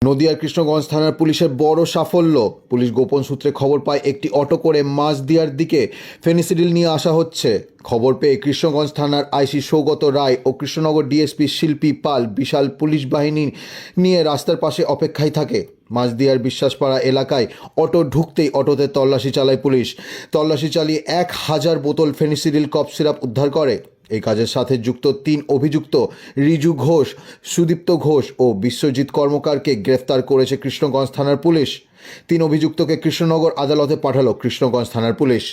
নদিয়ার কৃষ্ণগঞ্জ থানার পুলিশের বড় সাফল্য। পুলিশ গোপন সূত্রে খবর পায় একটি অটো করে মাঝদিয়ার দিকে ফেনিসিডিল নিয়ে আসা হচ্ছে। খবর পেয়ে কৃষ্ণগঞ্জ থানার আইসি সৌগত রায় ও কৃষ্ণনগর ডিএসপি শিল্পী পাল বিশাল পুলিশ বাহিনী নিয়ে রাস্তার পাশে অপেক্ষায় থাকে। মাঝদিয়ার বিশ্বাসপাড়া এলাকায় অটো ঢুকতেই অটোতে তল্লাশি চালায় পুলিশ। তল্লাশি চালিয়ে 1000 বোতল ফেনিসিডিল কফ সিরাপ উদ্ধার করে। এই কাজের সাথে যুক্ত 3 অভিযুক্ত রিজু ঘোষ, সুদীপ্ত ঘোষ ও বিশ্বজিৎ কর্মকারকে গ্রেফতার করেছে কৃষ্ণগঞ্জ থানার পুলিশ। 3 অভিযুক্তকে কৃষ্ণনগর আদালতে পাঠালো কৃষ্ণগঞ্জ থানার পুলিশ।